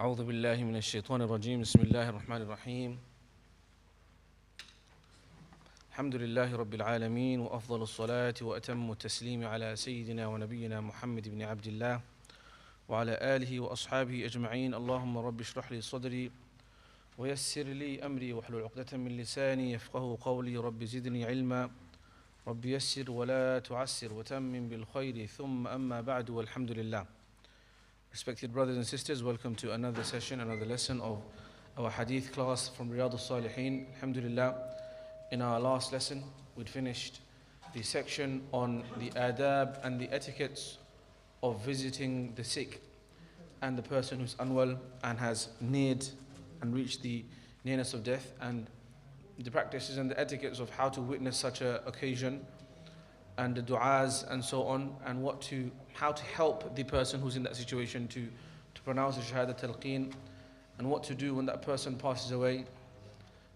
أعوذ بالله من الشيطان الرجيم بسم الله الرحمن الرحيم الحمد لله رب العالمين وأفضل الصلاة وأتم التسليم على سيدنا ونبينا محمد بن عبد الله وعلى آله وأصحابه أجمعين اللهم رب اشرح لي صدري ويسر لي أمري واحلل عقدة من لساني يفقه قولي رب زدني علما رب يسر ولا تعسر وتمم بالخير ثم أما بعد والحمد لله. Respected brothers and sisters, welcome to another session, another lesson of our hadith class from Riyadus Saliheen. Alhamdulillah, in our last lesson, we'd finished the section on the adab and the etiquettes of visiting the sick and the person who's unwell and has neared and reached the nearness of death, and the practices and the etiquettes of how to witness such an occasion, and the du'as and so on, and how to help the person who's in that situation to pronounce the shahada talqeen, and what to do when that person passes away,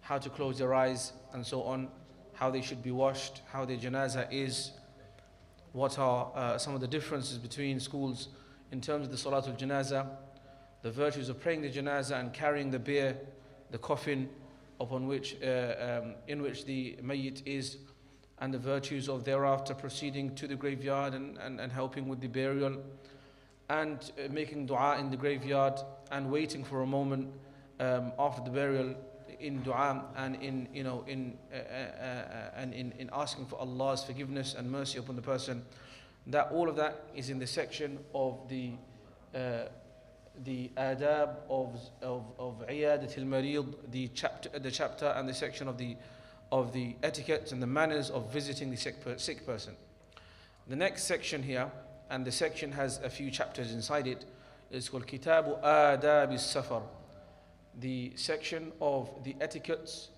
how to close their eyes and so on, how they should be washed, how their janazah is, what are some of the differences between schools in terms of the salatul janazah, the virtues of praying the janazah and carrying the bier, the coffin upon which in which the mayyit is, and the virtues of thereafter proceeding to the graveyard and helping with the burial, and making dua in the graveyard and waiting for a moment after the burial in dua and in asking for Allah's forgiveness and mercy upon the person. That all of that is in the section of the adab of iyadat al-marid, the chapter and the section of the etiquettes and the manners of visiting the sick person. The next section here, and the section has a few chapters inside it, is called Kitabu Adab al-Safar, the section of the etiquettes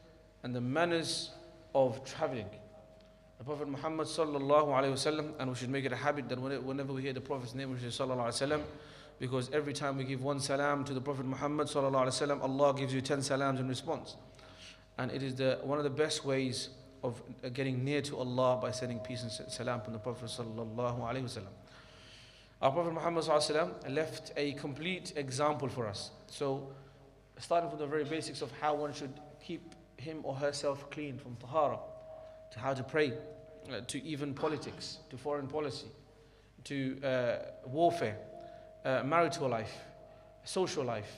and the manners of traveling. The Prophet Muhammad sallallahu alaihi wasallam, and we should make it a habit that whenever we hear the Prophet's name, we should say sallallahu alaihi wasallam, because every time we give one salam to the Prophet Muhammad sallallahu alaihi wasallam, Allah gives you 10 salams in response. And it is one of the best ways of getting near to Allah by sending peace and salam from the Prophet sallallahu alaihi wasallam. Our Prophet Muhammad sallallahu alaihi wasallam left a complete example for us. So, starting from the very basics of how one should keep him or herself clean, from tahara, to how to pray, to even politics, to foreign policy, to warfare, marital life, social life,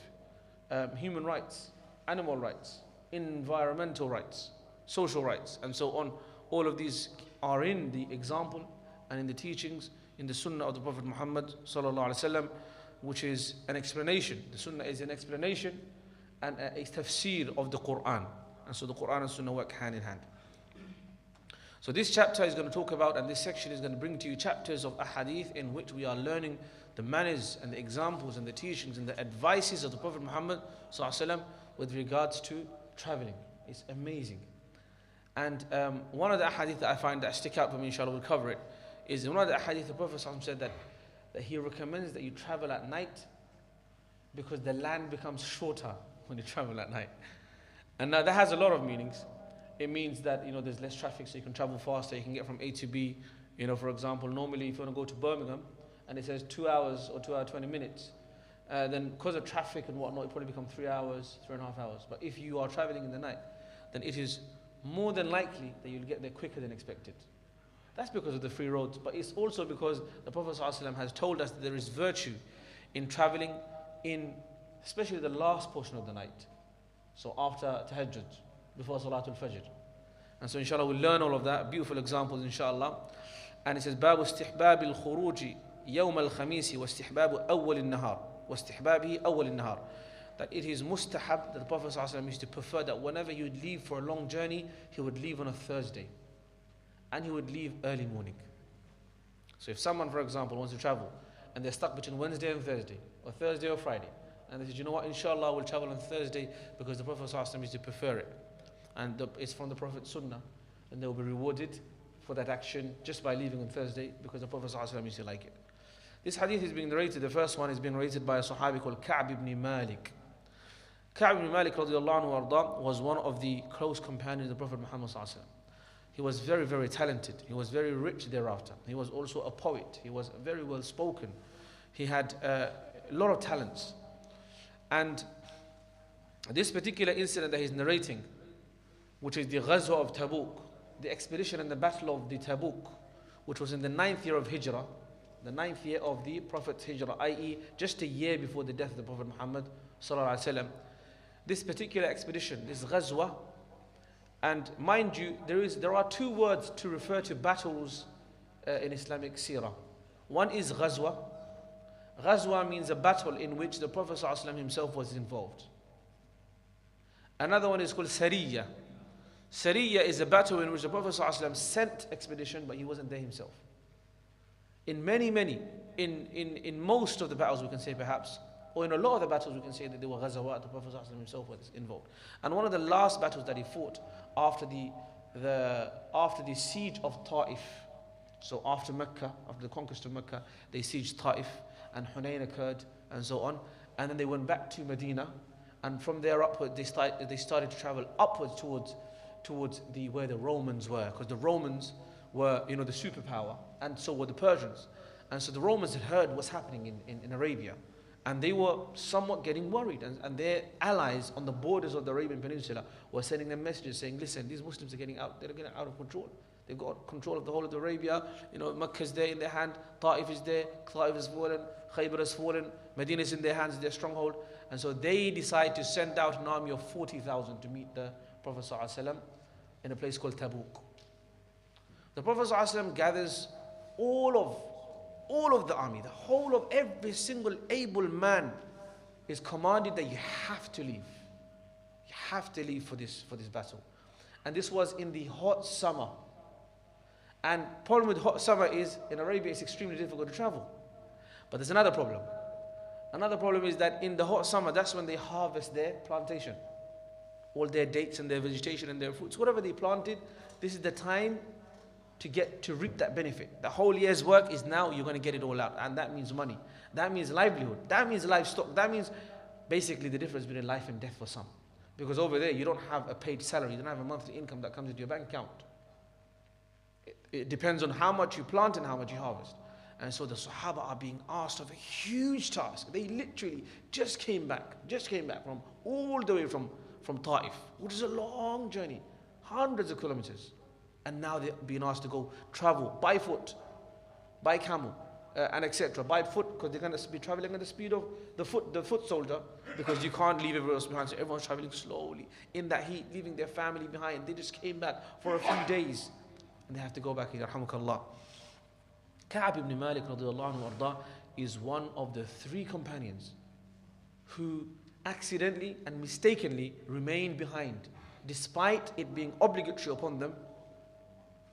human rights, animal rights, environmental rights, social rights, and so on. All of these are in the example and in the teachings in the sunnah of the Prophet Muhammad sallallahu alaihi wasallam, which is an explanation. The sunnah is an explanation and a tafsir of the Quran, and so the Quran and sunnah work hand in hand. So this chapter is going to talk about, and this section is going to bring to you chapters of ahadith in which we are learning the manners and the examples and the teachings and the advices of the Prophet Muhammad sallallahu alaihi wasallam with regards to traveling. It's amazing. And one of the ahadith that I find that stick out for me, inshallah we'll cover it, is one of the ahadith the Prophet said that he recommends that you travel at night because the land becomes shorter when you travel at night. And now that has a lot of meanings. It means that there's less traffic, so you can travel faster, you can get from A to B. For example, normally if you want to go to Birmingham and it says 2 hours or 2 hours 20 minutes, then because of traffic and whatnot, it probably becomes 3 hours, 3.5 hours. But if you are traveling in the night, then it is more than likely that you'll get there quicker than expected. That's because of the free roads, but it's also because the Prophet ﷺ has told us that there is virtue in traveling in especially the last portion of the night. So after tahajjud, before Salatul Fajr. And so inshallah we'll learn all of that, beautiful examples inshallah. And it says, باب استحباب الخروج يوم الخميس واستحباب أول النهار. واستحبابه أول النهار, that it is mustahab, that the Prophet ﷺ used to prefer that whenever he would leave for a long journey, he would leave on a Thursday and he would leave early morning. So if someone, for example, wants to travel and they're stuck between Wednesday and Thursday, or Thursday or Friday, and they say, you know what, inshallah we'll travel on Thursday because the Prophet ﷺ used to prefer it, and it's from the Prophet's sunnah, and they will be rewarded for that action just by leaving on Thursday because the Prophet ﷺ used to like it. This hadith is being narrated, the first one is being narrated by a Sahabi called Ka'b ibn Malik. Ka'b ibn Malik radiallahu anhu arda was one of the close companions of the Prophet Muhammad sallallahu alaihi wasallam. He was very, very talented. He was very rich thereafter. He was also a poet. He was very well spoken. He had a lot of talents. And this particular incident that he's narrating, which is the Ghazwa of Tabuk, the expedition and the battle of the Tabuk, which was in the 9th year of Hijrah, the 9th year of the Prophet's Hijrah, i.e. just a year before the death of the Prophet Muhammad sallallahu alaihi wasallam. This particular expedition, this Ghazwa, and mind you, there are two words to refer to battles in Islamic seerah. One is Ghazwa. Ghazwa means a battle in which the Prophet sallallahu alaihi wasallam himself was involved. Another one is called Sariyah. Sariyah is a battle in which the Prophet ﷺ sent expedition, but he wasn't there himself. In most of the battles we can say perhaps, or in a lot of the battles we can say that there were ghazawat, the Prophet ﷺ himself was involved. And one of the last battles that he fought after the siege of Ta'if, so after Mecca, after the conquest of Mecca, they sieged Ta'if and Hunayn occurred and so on. And then they went back to Medina, and from there upward they started to travel upwards towards where the Romans were, because the Romans were, the superpower, and so were the Persians. And so the Romans had heard what's happening in Arabia, and they were somewhat getting worried, and their allies on the borders of the Arabian Peninsula were sending them messages saying, listen, these Muslims are getting out of control. They've got control of the whole of Arabia. Mecca is there in their hand, Ta'if is there, Ta'if has fallen, Khaybar has fallen, Medina is in their hands, their stronghold. And so they decide to send out an army of 40,000 to meet the Prophet ﷺ in a place called Tabuk. The Prophet ﷺ gathers all of the army, the whole of every single able man is commanded that you have to leave. You have to leave for this battle. And this was in the hot summer. And problem with hot summer is, in Arabia, it's extremely difficult to travel. But there's another problem. Another problem is that in the hot summer, that's when they harvest their plantation. All their dates and their vegetation and their fruits, whatever they planted, this is the time to reap that benefit. The whole year's work is now, you're going to get it all out. And that means money. That means livelihood. That means livestock. That means basically the difference between life and death for some. Because over there, you don't have a paid salary. You don't have a monthly income that comes into your bank account. It depends on how much you plant and how much you harvest. And so the Sahaba are being asked of a huge task. They literally just came back from all the way from Ta'if, which is a long journey, hundreds of kilometers. And now they're being asked to go travel by foot, by camel, and etc. By foot, because they're going to be traveling at the speed of the foot soldier, because you can't leave everyone else behind. So everyone's traveling slowly in that heat, leaving their family behind. They just came back for a few days, and they have to go back. Yarhamukallah. Ka'b ibn Malik radiallahu anhu arda is one of the 3 companions who accidentally and mistakenly remained behind, despite it being obligatory upon them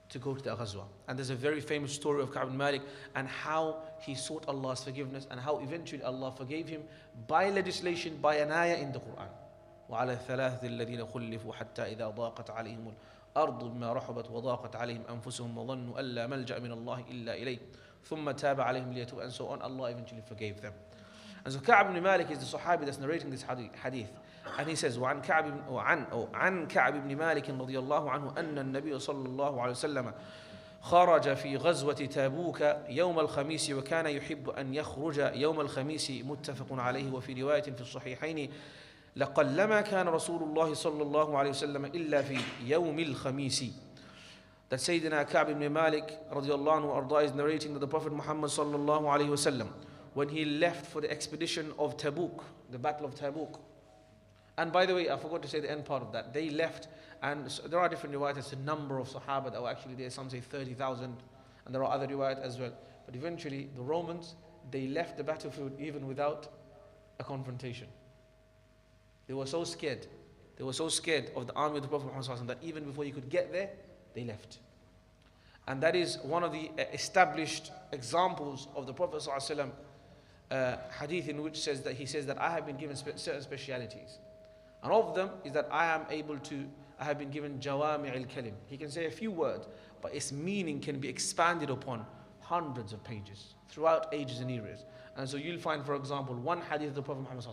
to go to the Ghazwa. And there's a very famous story of Ka'b ibn Malik and how he sought Allah's forgiveness and how eventually Allah forgave him by legislation, by an ayah in the Quran. وَعَلَى الثَّلَاثِ الَّذِينَ خُلِّفُوا حَتَّى إِذَا ضَاقَتْ عَلَيْهِمُ الْأَرْضُ بِمَا رَحُبَتْ وَضَاقَتْ عَلَيْهِمْ أَنفُسُهُمْ وَظَنُّوا أَن لَّا مَلْجَأَ مِنَ اللَّهِ إِلَّا إِلَيْهِ ثُمَّ تَابَ عَلَيْهِمْ لِيَتُوبُوا, and so on. Allah eventually forgave them. And so Ka'b ibn Malik is the Sahabi that's narrating this hadith. And he says, عن كعب بن مالك رضي الله عنه أن النبي صلى الله عليه وسلم خرج في غزوة تابوك يوم الخميس وكان يحب أن يخرج يوم الخميس متفق عليه وفي رواية في الصحيحين لقلما كان رسول الله صلى الله عليه وسلم إلا في يوم الخميس. That Sayyidina Ka'b ibn Malik radiallahu anhu arda is narrating that the Prophet Muhammad sallallahu alayhi wasallam, when he left for the expedition of Tabuk, the battle of Tabuk. And by the way, I forgot to say the end part of that. They left, and so there are different riwayat as to the number of Sahaba that were actually there. Some say 30,000, and there are other riwayat as well. But eventually, the Romans, they left the battlefield even without a confrontation. They were so scared. They were so scared of the army of the Prophet Muhammad that even before you could get there, they left. And that is one of the established examples of the Prophet hadith in which he says that I have been given certain specialities. And of them is that I have been given jawami' al-kalim. He can say a few words, but its meaning can be expanded upon hundreds of pages throughout ages and eras. And so you'll find, for example, one hadith of the Prophet Muhammad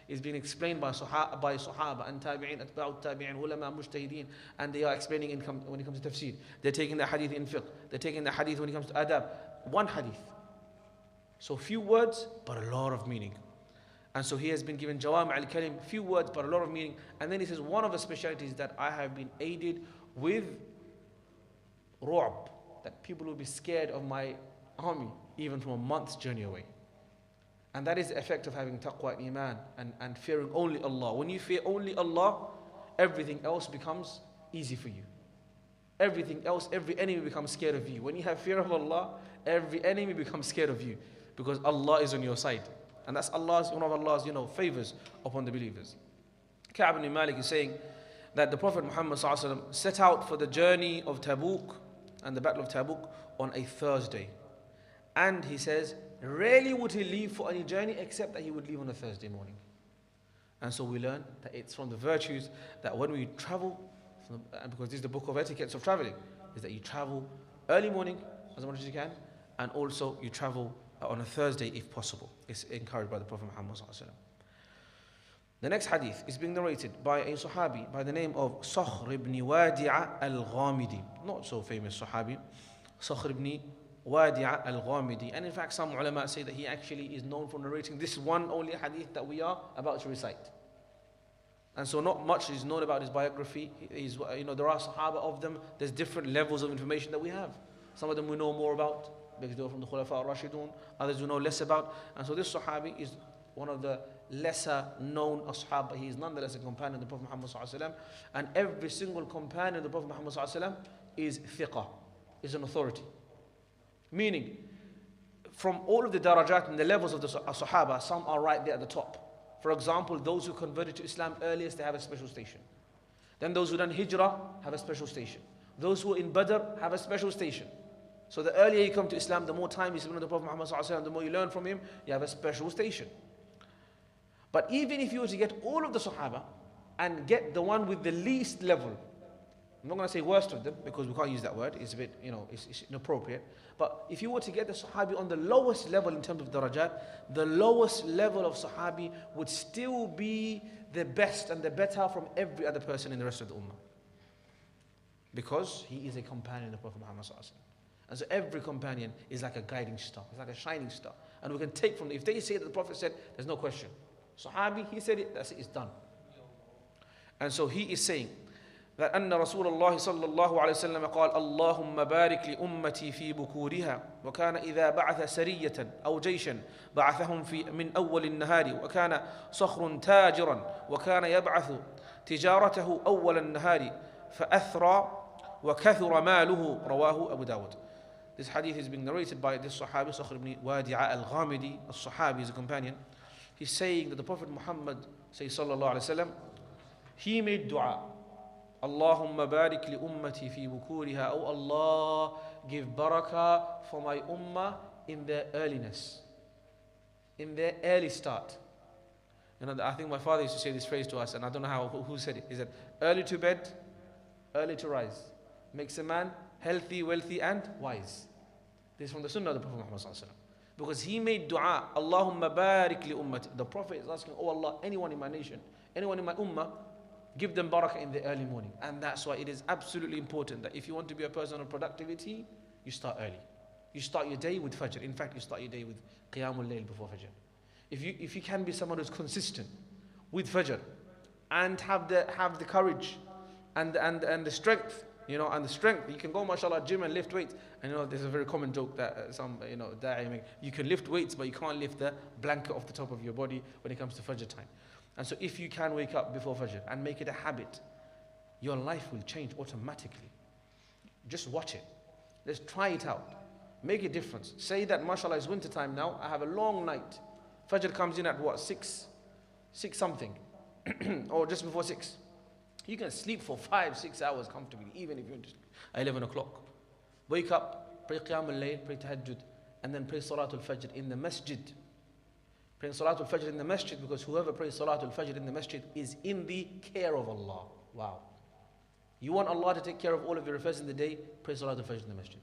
is being explained by Sahaba and Tabi'in, Atba'ut Tabi'in, Ulama, Mujtahideen, and they are explaining when it comes to tafsir. They're taking the hadith in fiqh. They're taking the hadith when it comes to adab. One hadith. So few words, but a lot of meaning. And so he has been given Jawami al-Kalim, few words but a lot of meaning. And then he says, one of the specialities that I have been aided with ru'b, that people will be scared of my army even from a month's journey away. And that is the effect of having taqwa and iman and fearing only Allah. When you fear only Allah, everything else becomes easy for you. Everything else, every enemy becomes scared of you. When you have fear of Allah, every enemy becomes scared of you because Allah is on your side. And that's one of Allah's, favors upon the believers. Ka'b ibn Malik is saying that the Prophet Muhammad set out for the journey of Tabuk and the Battle of Tabuk on a Thursday. And he says, rarely would he leave for any journey except that he would leave on a Thursday morning. And so we learn that it's from the virtues that when we travel, and because this is the book of etiquettes of traveling, is that you travel early morning as much as you can, and also you travel on a Thursday if possible. It's encouraged by the Prophet Muhammad. The next hadith is being narrated by a Sahabi by the name of Sakhr ibn Wadi'a al-Ghamidi. Not so famous Sahabi, Sakhr ibn Wadi'a al-Ghamidi. And in fact, some ulama say that he actually is known for narrating this one only hadith that we are about to recite. And so not much is known about his biography. There are Sahaba of them. There's different levels of information that we have. Some of them we know more about because they were from the Khulafa al-Rashidun. Others we know less about. And so this Sahabi is one of the lesser known ashab, but he is nonetheless a companion of the Prophet Muhammad ﷺ. And every single companion of the Prophet Muhammad ﷺ is thiqah, is an authority. Meaning, from all of the darajat and the levels of the Sahaba, some are right there at the top. For example, those who converted to Islam earliest, they have a special station. Then those who done hijrah have a special station. Those who are in Badr have a special station. So the earlier you come to Islam, the more time you spend with the Prophet Muhammad ﷺ, the more you learn from him, you have a special station. But even if you were to get all of the Sahaba and get the one with the least level, I'm not going to say worst of them because we can't use that word, it's a bit, it's inappropriate. But if you were to get the Sahabi on the lowest level in terms of darajat, the lowest level of Sahabi would still be the best and the better from every other person in the rest of the Ummah. Because he is a companion of the Prophet Muhammad ﷺ. And so every companion is like a guiding star, it's like a shining star. And we can take from it, if they say that the Prophet said, there's no question. Sahabi, he said it, that's it, it's done. And so he is saying, that أن رسول الله صلى الله عليه وسلم قال اللهم بارك لأمتي في بكورها وكان إذا بعث سرية أو جيشا بعثهم من أول النهار وكان صخر تاجرا وكان يبعث تجارته أول النهار فأثرى وكثر ماله رواه أبو داود. This hadith is being narrated by this Sahabi Sakhr ibn Wadi'a al-Ghamidi. Al-Sahabi is a companion. He's saying that the Prophet Muhammad sallallahu alayhi wa sallam, he made dua. Allahumma barik li ummati fi bukuriha. Oh Allah, give barakah for my ummah in their earliness, in their early start. I think my father used to say this phrase to us, and I don't know who said it. He said, early to bed, early to rise. Makes a man healthy, wealthy, and wise. This is from the Sunnah of the Prophet Muhammad ﷺ. Because he made dua, Allahumma barik li ummati. The Prophet is asking, oh Allah, anyone in my nation, anyone in my ummah, give them barakah in the early morning. And that's why it is absolutely important that if you want to be a person of productivity, you start early. You start your day with Fajr. In fact, you start your day with Qiyamul Layl before Fajr. If you can be someone who's consistent with Fajr and have the courage and the strength, and the strength, you can go, mashallah, gym and lift weights. And there's a very common joke that some, da'i make. You can lift weights, but you can't lift the blanket off the top of your body when it comes to Fajr time. And so if you can wake up before Fajr and make it a habit, your life will change automatically. Just watch it. Let's try it out. Make a difference. Say that, mashallah, it's winter time now. I have a long night. Fajr comes in at what? 6 something. Or just before 6. You can sleep for 5-6 hours comfortably, even if you're just at 11 o'clock. Wake up, pray Qiyam al-Layl, pray Tahajjud, and then pray Salatul Fajr in the masjid. Pray Salatul Fajr in the masjid, because whoever prays Salatul Fajr in the masjid is in the care of Allah. Wow. You want Allah to take care of all of your affairs in the day, pray Salatul Fajr in the masjid.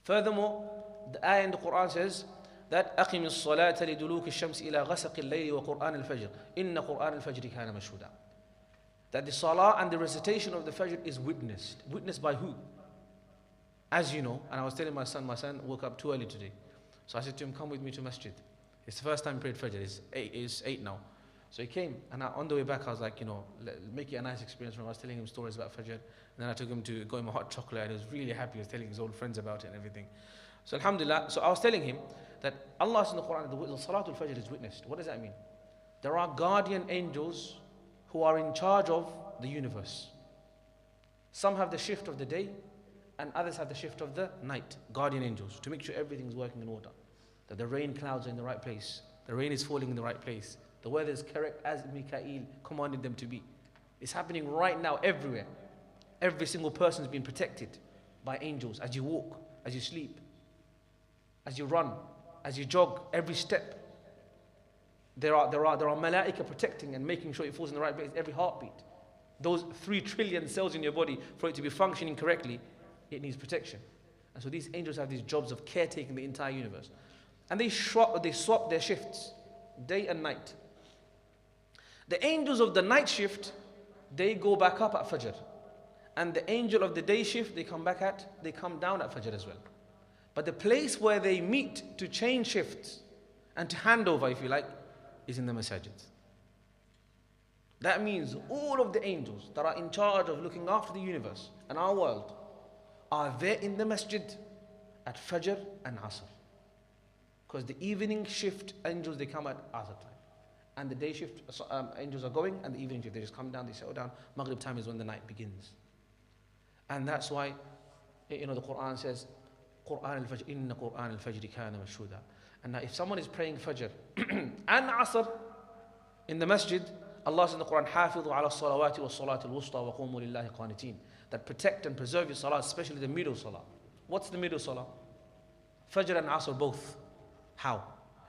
Furthermore, the ayah in the Quran says that أقم الصلاة لدلوك الشمس إلى غسق الليل وقرآن الفجر إن قرآن الفجر كان مشهودا. That the salah and the recitation of the Fajr is witnessed. Witnessed by who? As you know, and I was telling my son woke up too early today. So I said to him, come with me to masjid. It's the first time he prayed Fajr. He's 8 now. So he came, and on the way back, I was like, make it a nice experience for him. I was telling him stories about Fajr, and then I took him to go him a hot chocolate, and he was really happy. He was telling his old friends about it and everything. So alhamdulillah, so I was telling him that Allah in the Quran, the Salatul Fajr is witnessed. What does that mean? There are guardian angels who are in charge of the universe. Some have the shift of the day, and others have the shift of the night. Guardian angels, to make sure everything's working in order. That the rain clouds are in the right place. The rain is falling in the right place. The weather is correct as Mikael commanded them to be. It's happening right now everywhere. Every single person is being protected by angels as you walk, as you sleep, as you run, as you jog, every step. There are malaika protecting and making sure it falls in the right place, every heartbeat. Those 3 trillion cells in your body, for it to be functioning correctly, it needs protection. And so these angels have these jobs of caretaking the entire universe. And they swap their shifts, day and night. The angels of the night shift, they go back up at Fajr. And the angel of the day shift, they come down at Fajr as well. But the place where they meet to change shifts and to hand over, if you like, is in the masajid. That means all of the angels that are in charge of looking after the universe and our world are there in the masjid at Fajr and Asr. Because the evening shift angels, they come at Asr time. And the day shift angels are going, and the evening shift, they just come down, they settle down. Maghrib time is when the night begins. And that's why, the Quran says, Quran al-Fajr, inna Quran al-Fajr kana mashhuda. And now if someone is praying Fajr and Asr in the masjid, Allah says in the Quran, حافظوا على الصلوات والصلاة الوسطى وقوموا لله قانتين. That protect and preserve your salah, especially the middle salah. What's the middle salah? Fajr and Asr both. How?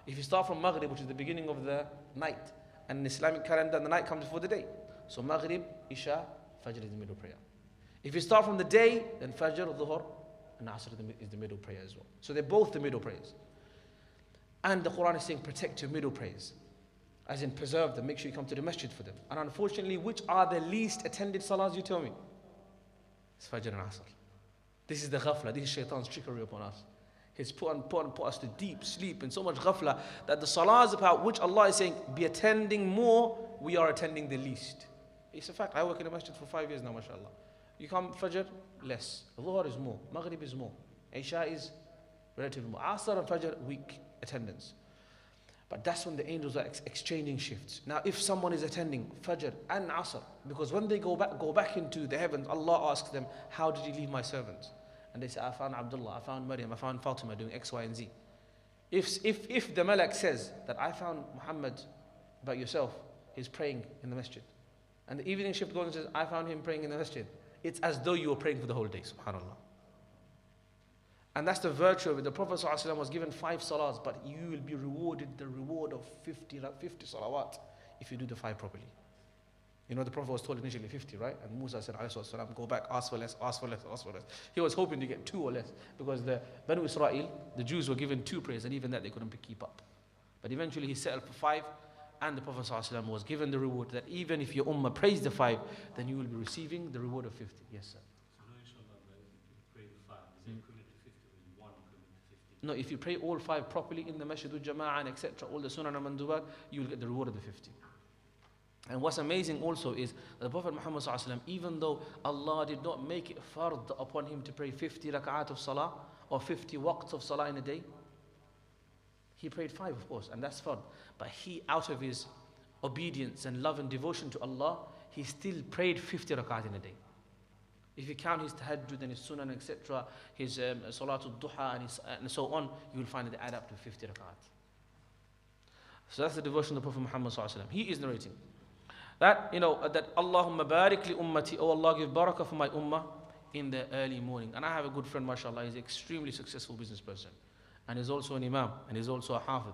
If you start from Maghrib, which is the beginning of the night, and in Islamic calendar, the night comes before the day. So Maghrib, Isha, Fajr is the middle prayer. If you start from the day, then Fajr, Dhuhr, and Asr is the middle prayer as well. So they're both the middle prayers. And the Quran is saying, protect your middle prayers. As in preserve them, make sure you come to the masjid for them. And unfortunately, which are the least attended salahs, you tell me? It's Fajr and Asr. This is the ghafla, this is shaitan's trickery upon us. He's put us to deep sleep and so much ghafla that the salahs about which Allah is saying, be attending more, we are attending the least. It's a fact. I work in a masjid for 5 years now, mashallah. You come Fajr, less. Dhuhr is more. Maghrib is more. Isha is relatively more. Asr and Fajr, weak attendance. But that's when the angels are exchanging shifts. Now, if someone is attending Fajr and Asr, because when they go back into the heavens, Allah asks them, how did you leave my servants? And they say, I found Abdullah, I found Maryam, I found Fatima doing X, Y, and Z. If the Malak says that I found Muhammad about yourself, he's praying in the masjid. And the evening shift goes and says, I found him praying in the masjid. It's as though you were praying for the whole day, subhanAllah. And that's the virtue of it. The Prophet ﷺ was given 5 salahs, but you will be rewarded the reward of 50 salawat if you do the 5 properly. The Prophet was told initially 50, right? And Musa said, ﷺ, go back, ask for less, ask for less, ask for less. He was hoping to get 2 or less, because the Banu Israel, the Jews, were given 2 prayers, and even that they couldn't keep up. But eventually he settled for 5, and the Prophet ﷺ was given the reward that even if your ummah prays the 5, then you will be receiving the reward of 50. Yes, sir. No, if you pray all 5 properly in the masjid with jama'ah and etc., all the sunan and mandubat, you will get the reward of the 50. And what's amazing also is that the Prophet Muhammad ﷺ, even though Allah did not make it fard upon him to pray 50 rak'at of salah or 50 waqts of salah in a day, he prayed 5, of course, and that's fard. But he, out of his obedience and love and devotion to Allah, he still prayed 50 rak'at in a day. If you count his tahajjud and his sunan, etc., his salatul duha and so on, you will find that they add up to 50 rak'at. So that's the devotion of the Prophet Muhammad ﷺ. He is narrating that, that Allahumma barik li ummati, oh Allah, give barakah for my ummah in the early morning. And I have a good friend, mashallah, he's an extremely successful business person. And he's also an imam, and he's also a hafid.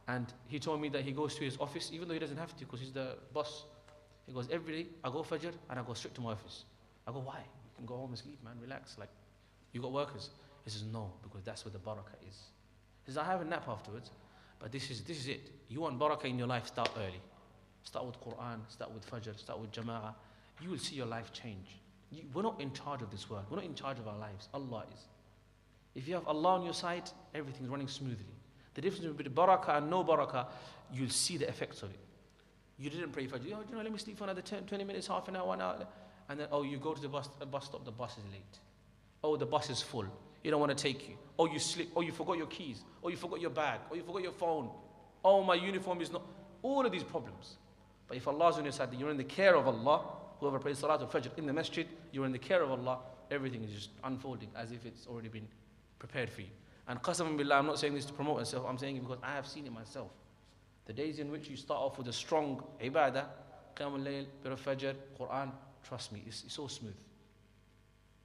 And he told me that he goes to his office, even though he doesn't have to, because he's the boss. He goes, every day, I go Fajr, and I go straight to my office. I go, why? You can go home and sleep, man, relax. Like, you got workers. He says, no, because that's where the barakah is. He says, I have a nap afterwards, but this is it. You want barakah in your life, start early. Start with Quran, start with Fajr, start with Jama'ah. You will see your life change. We're not in charge of this world. We're not in charge of our lives. Allah is. If you have Allah on your side, everything's running smoothly. The difference between barakah and no barakah, you'll see the effects of it. You didn't pray Fajr. Let me sleep for another 10, 20 minutes, half an hour, 1 hour. And then, you go to the bus stop, the bus is late. The bus is full. You don't want to take you. You slip. You forgot your keys. You forgot your bag. You forgot your phone. My uniform is not. All of these problems. But if Allah's on your side, you're in the care of Allah. Whoever prays Salatul Fajr in the masjid, you're in the care of Allah. Everything is just unfolding as if it's already been prepared for you. And Qasam Billah, I'm not saying this to promote myself. I'm saying it because I have seen it myself. The days in which you start off with a strong ibadah, Qiyam al-Layl, bit of Fajr, Quran, trust me, it's so smooth.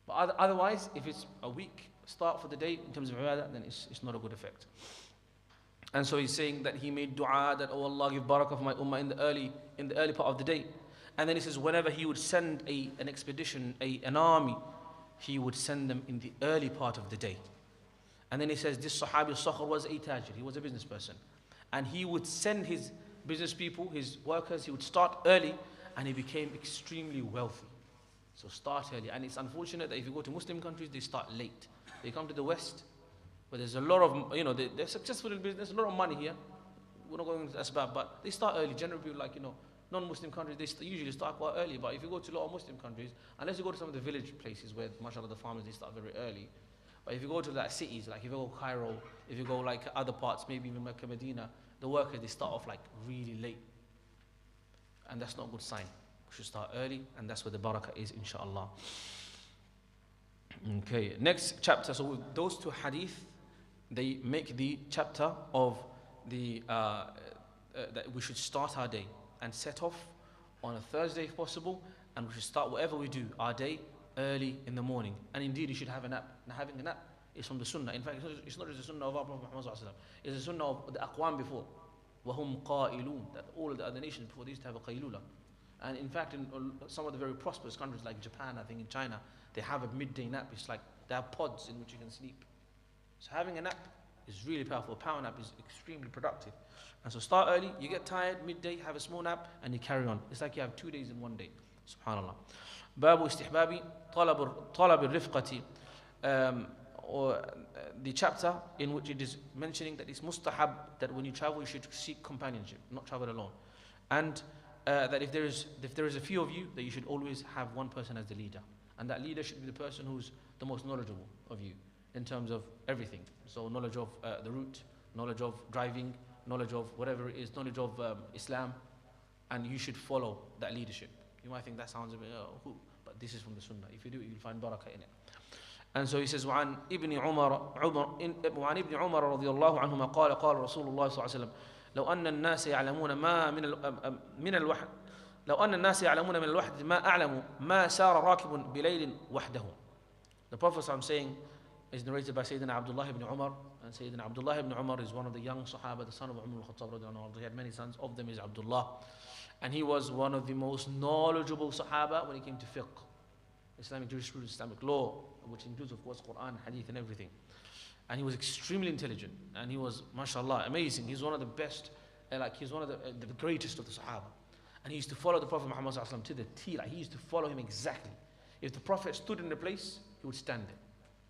But otherwise, if it's a weak start for the day in terms of ibadah, then it's not a good effect. And so he's saying that he made dua that, Allah, give barakah for my ummah in the early part of the day. And then he says whenever he would send an expedition, an army, he would send them in the early part of the day. And then he says this Sahabi Sakhr was a tajir, he was a business person. And he would send his business people, his workers, he would start early and he became extremely wealthy. So start early. And it's unfortunate that if you go to Muslim countries, they start late. They come to the West, where there's a lot of, they're successful in business, a lot of money here. We're not going into that bad, but they start early. Generally, people like, non-Muslim countries, they usually start quite early. But if you go to a lot of Muslim countries, unless you go to some of the village places where, mashallah, the farmers, they start very early. But if you go to like cities, like if you go Cairo, if you go like other parts, maybe even Mecca, Medina, the workers, they start off like really late. And that's not a good sign. We should start early, and that's where the barakah is, inshallah. Okay, next chapter. So with those two hadith, they make the chapter of the that we should start our day and set off on a Thursday if possible, and we should start whatever we do, our day, early in the morning. And indeed, you should have a nap. Now, having a nap is from the sunnah. In fact, it's not just the sunnah of our Prophet Muhammad ﷺ. It's the sunnah of the aqwam before. وَهُمْ قَائِلُونَ. That all of the other nations before, they used to have a qaylula. And in fact, in some of the very prosperous countries like Japan, I think in China, they have a midday nap. It's like they have pods in which you can sleep. So having a nap is really powerful. A power nap is extremely productive. And so start early, you get tired, midday, have a small nap, and you carry on. It's like you have 2 days in one day. Subhanallah. Babu istihbabi talab al-rifqati. Or the chapter in which it is mentioning that it's mustahab that when you travel you should seek companionship, not travel alone. And that if there is a few of you, that you should always have one person as the leader. And that leader should be the person who's the most knowledgeable of you in terms of everything. So knowledge of the route, knowledge of driving, knowledge of whatever it is, knowledge of Islam, and you should follow that leadership. You might think that sounds a bit, but this is from the Sunnah. If you do it, you'll find barakah in it. And so he says, وعن ابن عمر رضي الله عنهما قال رسول الله صلى الله عليه وسلم لو أن الناس يعلمون ما من الوحد لو أن الناس يعلمون من الوحد ما أعلموا ما سار راكب بليل وحده. The Prophet I'm saying is narrated by Sayyidina Abdullah ibn Umar, and Sayyidina Abdullah ibn Umar is one of the young Sahaba, the son of Umar al-Khattab radhiyallahu anhu. He had many sons, of them is Abdullah, and he was one of the most knowledgeable Sahaba when it came to fiqh, Islamic jurisprudence, Islamic law, which includes of course Quran, Hadith and everything. And he was extremely intelligent, and he was, mashallah, amazing. He's one of the best, he's one of the greatest of the Sahaba. And he used to follow the Prophet Muhammad ﷺ to the T, he used to follow him exactly. If the Prophet stood in a place, he would stand there.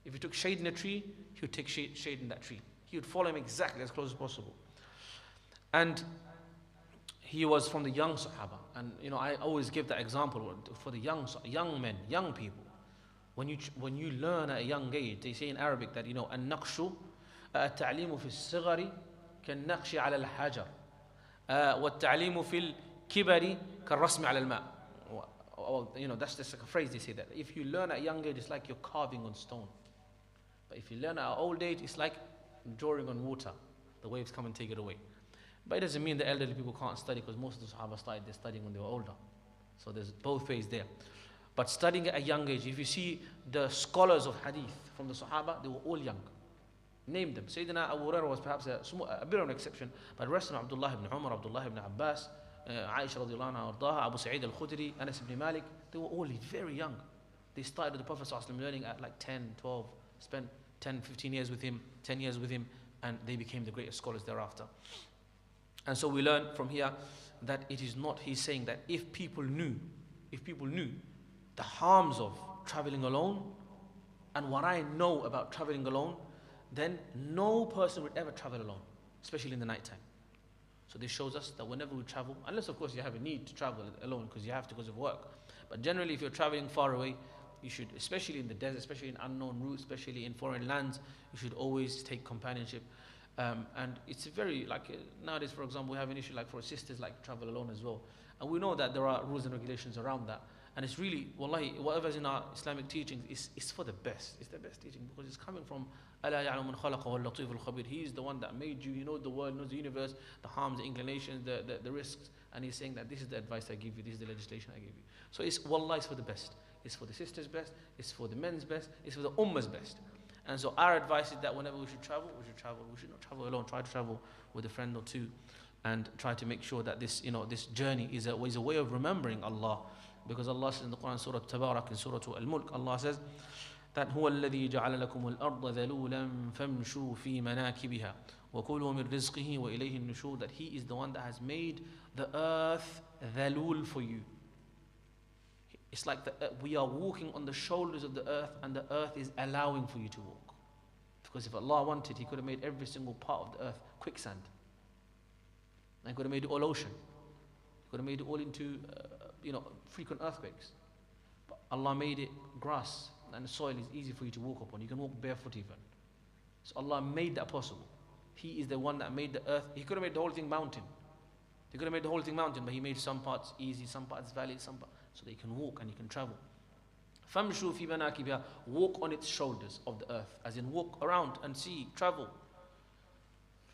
If he took shade in a tree, he would take shade in that tree. He would follow him exactly as close as possible. And he was from the young Sahaba. And I always give that example for the young men, young people. When you learn at a young age, they say in Arabic that النقش التعليم في الصغر كالنقش على الحجر والتعليم في الكبر كالرسم على الماء. That's just like a phrase they say that. If you learn at a young age, it's like you're carving on stone. But if you learn at an old age, it's like drawing on water. The waves come and take it away. But it doesn't mean the elderly people can't study, because most of the Sahaba started their studying when they were older. So there's both ways there. But studying at a young age, if you see the scholars of hadith from the Sahaba, they were all young. Name them. Sayyidina Abu Hurairah was perhaps a bit of an exception, but the rest of Abdullah ibn Umar, Abdullah ibn Abbas, Aisha radiallahu anha, Abu Sa'id al-Khudri, Anas ibn Malik, they were all very young. They started with the Prophet ﷺ learning at like 10, 12, spent 10, 15 years with him, 10 years with him, and they became the greatest scholars thereafter. And so we learn from here that it is not, he's saying that if people knew the harms of traveling alone and what I know about traveling alone, then no person would ever travel alone. especially in the night time. So this shows us that whenever we travel, unless of course you have a need to travel alone because you have to because of work, but generally if you're traveling far away, you should, especially in the desert, especially in unknown routes, especially in foreign lands, you should always take companionship. And it's very, nowadays, for example, we have an issue like for sisters like travel alone as well. And we know that there are rules and regulations around that. And it's really, wallahi, whatever's in our Islamic teachings is for the best. It's the best teaching because it's coming from أَلَا يَعْلَمُ مَنْ خَلَقَ وَاللَّطِيفُ الْخَبِيرُ. He is the one that made you, he knows the world, knows the universe, the harms, the inclinations, the risks. And he's saying that this is the advice I give you, this is the legislation I give you. So it's, wallah, it's for the best. It's for the sisters' best, it's for the men's best, it's for the ummah's best. And so our advice is that whenever we should travel, we should travel. We should not travel alone. Try to travel with a friend or two, and try to make sure that this, this journey is a way of remembering Allah, because Allah says in the Quran, Surah Tabarak, in Surah Al-Mulk, Allah says that هو الذي جعل لكم الأرض ذلولا فامشوا في مناكبها وكلوا من رزقه وإليه النشور. That He is the one that has made the earth ذلول for you. It's like we are walking on the shoulders of the earth, and the earth is allowing for you to walk. Because if Allah wanted, He could have made every single part of the earth quicksand. And He could have made it all ocean. He could have made it all into, frequent earthquakes. But Allah made it grass, and the soil is easy for you to walk upon. You can walk barefoot even. So Allah made that possible. He is the one that made the earth. He could have made the whole thing mountain. He could have made the whole thing mountain, but He made some parts easy, some parts valley, some parts, so that you can walk and you can travel. فَامْشُوا فِي مَنَاكِبِهَا. Walk on its shoulders of the earth, as in walk around and see, travel.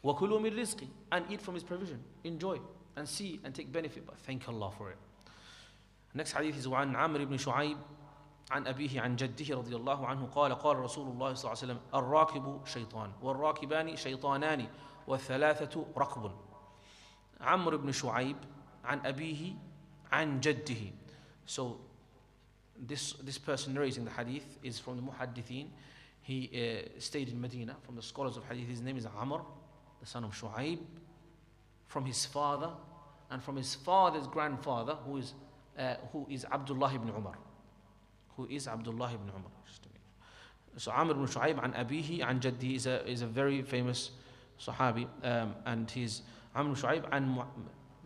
وَكُلُوا مِنْ رِزْقِ. And eat from His provision, enjoy and see and take benefit, but thank Allah for it. Next hadith is وعن عمرو بن شعيب عن أبيه عن جده رضي الله عنه قال قال رسول الله صلى الله عليه وسلم الراكب شيطان والراكبان شيطانان والثلاثة ركب. عمرو بن شعيب عن أبيه عن جده. So this person narrating the hadith is from the Muhaddithin. He stayed in Medina. From the scholars of hadith, his name is Amr, the son of Shu'aib, from his father, and from his father's grandfather, who is Abdullah ibn Umar. Who is Abdullah ibn Umar. So Amr ibn Shu'aib an abihi an jaddi is a very famous Sahabi, and he's Amr ibn Shu'aib an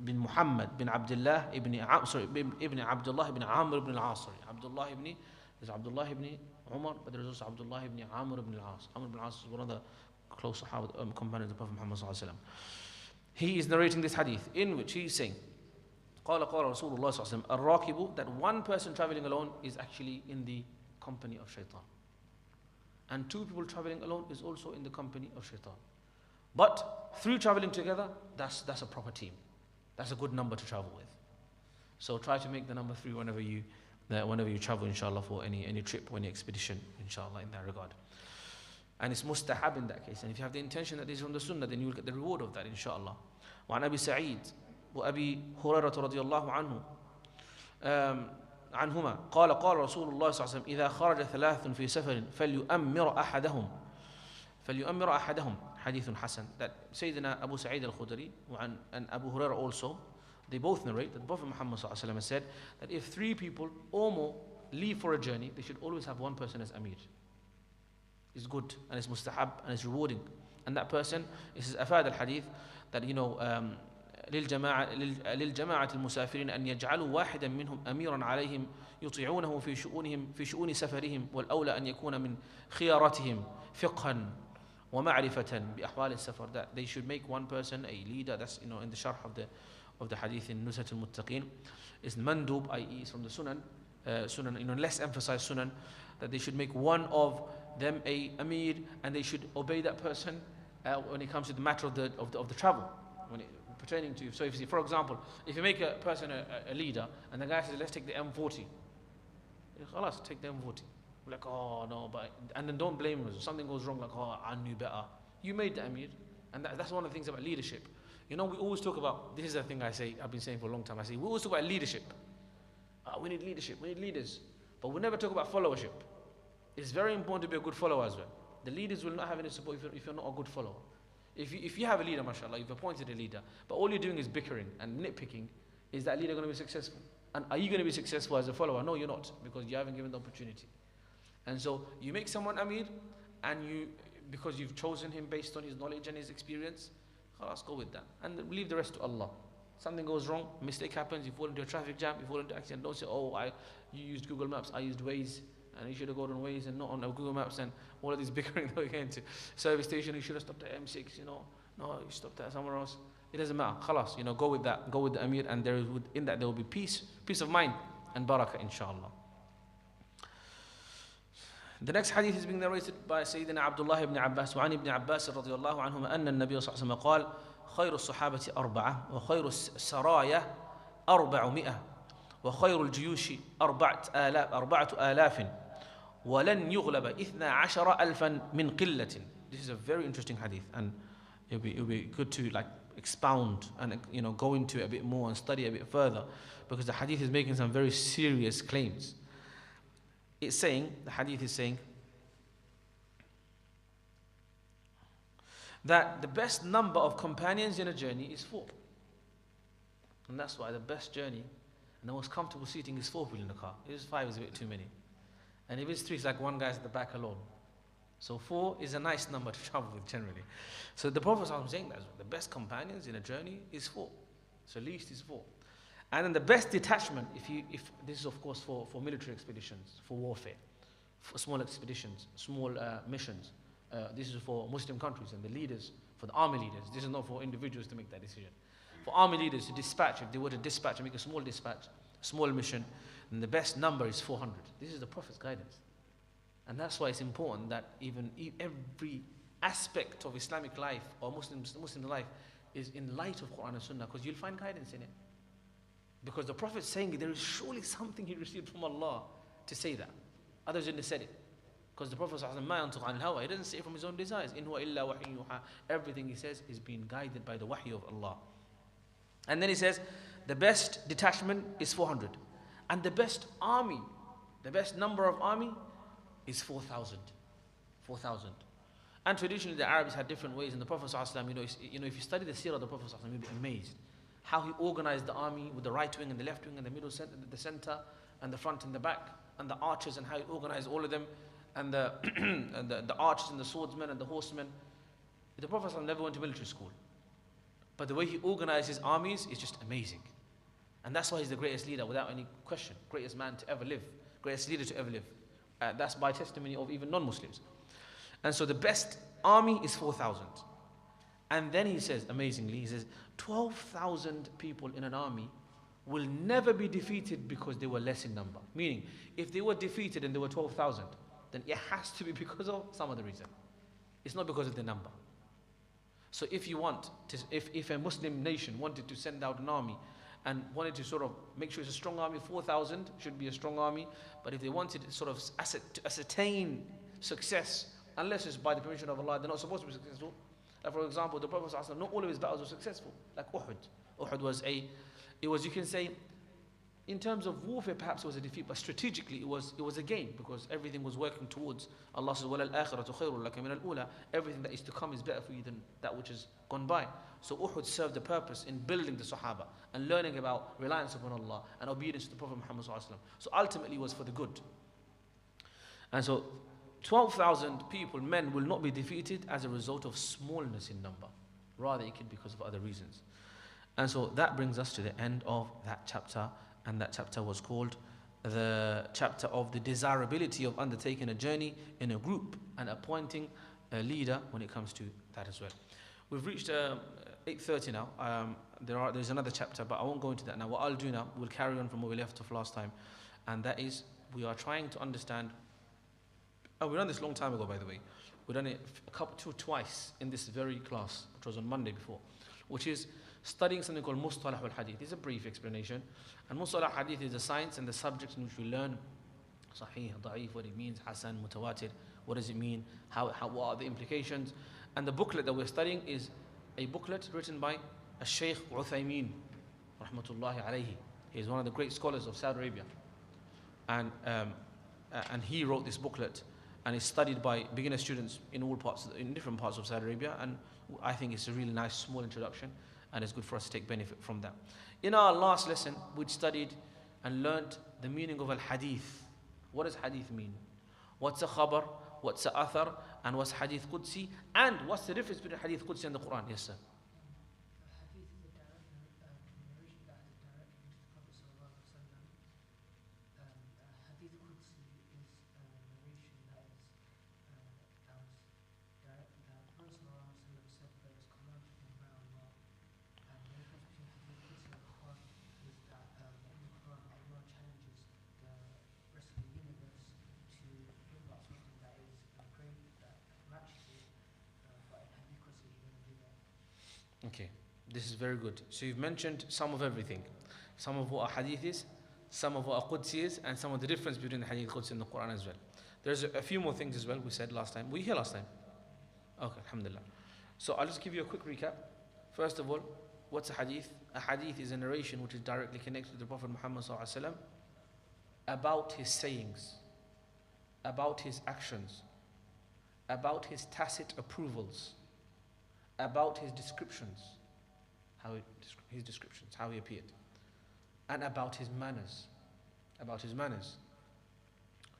bin Muhammad bin Abdullah ibn Abdullah ibn Amr ibn al-As. There's Abdullah ibn Umar, but there's also Abdullah ibn Amr ibn al-As. Amr ibn al-As is one of the close Sahaba, companions of Prophet Muhammad sallallahu alaihi wasallam. He is narrating this hadith in which he is saying, قال رسول الله صلى الله عليه وسلم الراكب, that one person traveling alone is actually in the company of shaitan, and two people traveling alone is also in the company of shaitan. But three traveling together, that's a proper team. That's a good number to travel with. So try to make the number 3 whenever you travel, inshallah, for any trip or any expedition, inshallah, in that regard. And it's mustahab in that case. And if you have the intention that this is from the sunnah, then you will get the reward of that, inshallah. وعن أبي سعيد وأبي هريرة رضي الله عنه عنهما قال رسول الله صلى الله عليه وسلم إذا خرج 3 في سفر فليؤمر أحدهم حديث حسن. That Sayyidina Abu Sa'id al-Khudri and Abu Hurairah also, they both narrate that the Prophet Muhammad sallallahu alaihi wasallam said that if 3 people or more leave for a journey, they should always have one person as Amir. It's good and it's mustahab and it's rewarding. And that person, it says أفاد الحديث that للجماعة المسافرين أن يجعلوا واحدا منهم أميرا عليهم يطيعونه في شؤون سفرهم والأولى أن يكون من خياراتهم فقها ومعرفة بأحوال السفر. That they should make one person a leader. That's in the sharh of the hadith in Nusrat al-Muttaqin. Is mandub, i.e. from the Sunan, less emphasized Sunan, that they should make one of them a Amir, and they should obey that person when it comes to the matter of the travel, when it pertaining to. So if you see, for example, if you make a person a leader, and the guy says, let's take the M40, let's take the M40. Like, oh no, and then don't blame us. If something goes wrong, like, oh, I knew better. You made the Amir, and that's one of the things about leadership. We always talk about, this is the thing I've been saying for a long time. I say, we always talk about leadership. We need leadership, we need leaders. But we never talk about followership. It's very important to be a good follower as well. The leaders will not have any support if you're not a good follower. If you have a leader, mashallah, you've appointed a leader, but all you're doing is bickering and nitpicking, is that leader going to be successful? And are you going to be successful as a follower? No, you're not, because you haven't given the opportunity. And so you make someone Amir, and because you've chosen him based on his knowledge and his experience, Khalas, go with that. And leave the rest to Allah. Something goes wrong, a mistake happens, you fall into a traffic jam, you fall into an accident. Don't say, oh, you used Google Maps, I used Waze, and you should have gone on Waze and not on Google Maps, and all of these bickering that we get into. Service station, you should have stopped at M6, No, you stopped at somewhere else. It doesn't matter. Khalas, go with that. Go with the Amir, and in that there will be peace of mind and barakah, inshallah. The next hadith is being narrated by Sayyidina Abdullah ibn Abbas. وعن ابن عباس رضي الله عنهما أن النبي صلى الله عليه وسلم قال خير الصحابة أربعة وخير السرايا 400 وخير الجيوش 4000 ولن يغلب 12,000 من قلة. This is a very interesting hadith, and it'll be good to expound and go into it a bit more and study a bit further, because the hadith is making some very serious claims. The hadith is saying that the best number of companions in a journey is 4. And that's why the best journey and the most comfortable seating is 4 people in the car. If it's 5, it's a bit too many. And if it's 3, it's like one guy's at the back alone. So 4 is a nice number to travel with generally. So the Prophet is saying that the best companions in a journey is 4. So least is 4. And then the best detachment, if this is of course for military expeditions, for warfare, for small expeditions, small missions. This is for Muslim countries and the leaders, for the army leaders. This is not for individuals to make that decision. For army leaders to dispatch, if they were to dispatch and make a small dispatch, small mission, then the best number is 400. This is the Prophet's guidance. And that's why it's important that even every aspect of Islamic life or Muslim life is in light of Quran and Sunnah, because you'll find guidance in it. Because the Prophet is saying there is surely something he received from Allah to say that. Others wouldn't have said it. Because the Prophet he doesn't say it from his own desires. In huwa illa wahyu yuha. Everything he says is being guided by the wahy of Allah. And then he says, the best detachment is 400. And the best army, the best number of army is 4,000. 4,000. And traditionally the Arabs had different ways. And the Prophet if you study the seerah of the Prophet you'll be amazed. How he organized the army with the right wing and the left wing and the middle center, the center and the front and the back and the archers, and how he organized all of them, and the and the archers and the swordsmen and the horsemen. The Prophet never went to military school, but the way he organized his armies is just amazing. And that's why he's the greatest leader without any question, greatest man to ever live, greatest leader to ever live. That's by testimony of even non-Muslims. And so the best army is 4,000. And then he says, amazingly, he says 12,000 people in an army will never be defeated because they were less in number. Meaning, if they were defeated and there were 12,000, then it has to be because of some other reason. It's not because of the number. So if a Muslim nation wanted to send out an army and wanted to sort of make sure it's a strong army, 4,000 should be a strong army. But if they wanted to sort of to ascertain success, unless it's by the permission of Allah, they're not supposed to be successful. Like for example, the Prophet ﷺ, not all of his battles were successful. Like Uhud. Uhud was you can say, in terms of warfare, perhaps it was a defeat, but strategically it was a gain, because everything was working towards Allah says, وَلَلْآخِرَةُ خَيْرٌ لَكَ مِنَ الْأُولَى. Everything that is to come is better for you than that which has gone by. So Uhud served the purpose in building the Sahaba and learning about reliance upon Allah and obedience to the Prophet Muhammad ﷺ. So ultimately it was for the good. And so 12,000 people, men, will not be defeated as a result of smallness in number. Rather, it could be because of other reasons. And so that brings us to the end of that chapter. And that chapter was called the chapter of the desirability of undertaking a journey in a group and appointing a leader when it comes to that as well. We've reached 8:30 now. There's another chapter, but I won't go into that now. What I'll do now, we'll carry on from where we left off last time. And that is, we are trying to understand. We've done this a long time ago, by the way. We've done it twice in this very class, which was on Monday before, which is studying something called Mustalah al-Hadith. It's a brief explanation. And Mustalah al-Hadith is the science and the subject in which we learn Sahih, Da'if, what it means, Hasan, Mutawatir, what does it mean, what are the implications. And the booklet that we're studying is a booklet written by Shaykh Uthaymeen, rahmatullahi alayhi. He is one of the great scholars of Saudi Arabia. And he wrote this booklet, and it's studied by beginner students in different parts of Saudi Arabia. And I think it's a really nice small introduction, and it's good for us to take benefit from that. In our last lesson, we studied and learned the meaning of al-hadith. What does hadith mean? What's a khabar? What's a athar? And what's hadith Qudsi? And what's the difference between hadith Qudsi and the Quran? Yes, sir. Okay, this is very good. So you've mentioned some of everything. Some of what a hadith is, some of what a Qudsi is, and some of the difference between the hadith Qudsi and the Quran as well. There's a few more things as well we said last time. Were you here last time? Okay, alhamdulillah. So I'll just give you a quick recap. First of all, what's a hadith? A hadith is a narration which is directly connected to the Prophet Muhammad ﷺ about his sayings, about his actions, about his tacit approvals, about his descriptions, his descriptions, how he appeared, and about his manners, about his manners.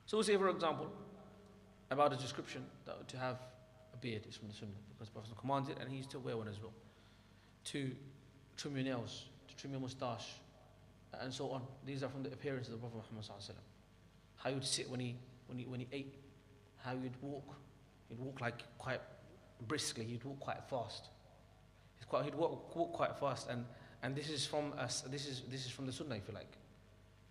So we'll say, for example, about a description that to have a beard is from the Sunnah, because the Prophet commanded it, and he used to wear one as well. To trim your nails, to trim your moustache, and so on. These are from the appearance of the Prophet Muhammad ﷺ. How he would sit when he ate, how he would walk. He'd walk like quite briskly. He'd walk quite fast. He'd walk quite fast, and this is from us. This is from the Sunnah, if you like.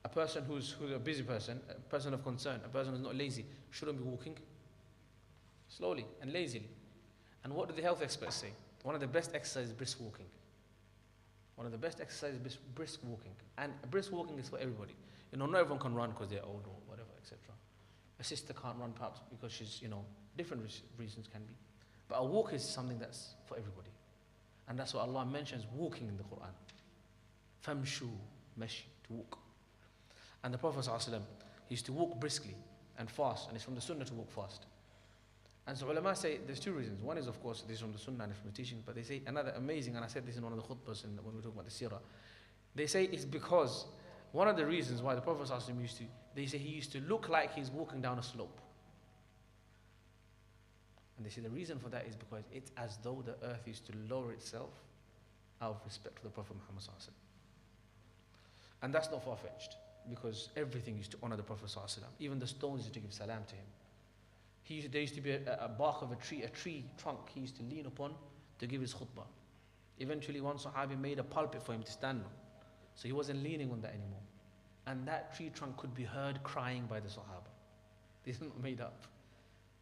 A person who's a busy person, a person of concern, a person who's not lazy, shouldn't be walking slowly and lazily. And what do the health experts say? One of the best exercises is brisk walking. One of the best exercises is brisk walking. And brisk walking is for everybody. Not everyone can run because they're old or whatever, etc. A sister can't run perhaps because she's, different reasons can be. But a walk is something that's for everybody. And that's what Allah mentions walking in the Quran. Famshu, mashi, to walk. And the Prophet ﷺ, he used to walk briskly and fast, and it's from the Sunnah to walk fast. And so ulama say there's two reasons. One is, of course, this is from the Sunnah and from the teaching, but they say another amazing, and I said this in one of the khutbahs when we talk about the seerah, they say it's because one of the reasons why the Prophet ﷺ they say he used to look like he's walking down a slope. And they say the reason for that is because it's as though the earth used to lower itself out of respect for the Prophet Muhammad ﷺ. And that's not far-fetched, because everything used to honor the Prophet ﷺ. Even the stones used to give salam to him. There used to be a bark of a tree trunk he used to lean upon to give his khutbah. Eventually one Sahabi made a pulpit for him to stand on. So he wasn't leaning on that anymore. And that tree trunk could be heard crying by the Sahaba. This is not made up.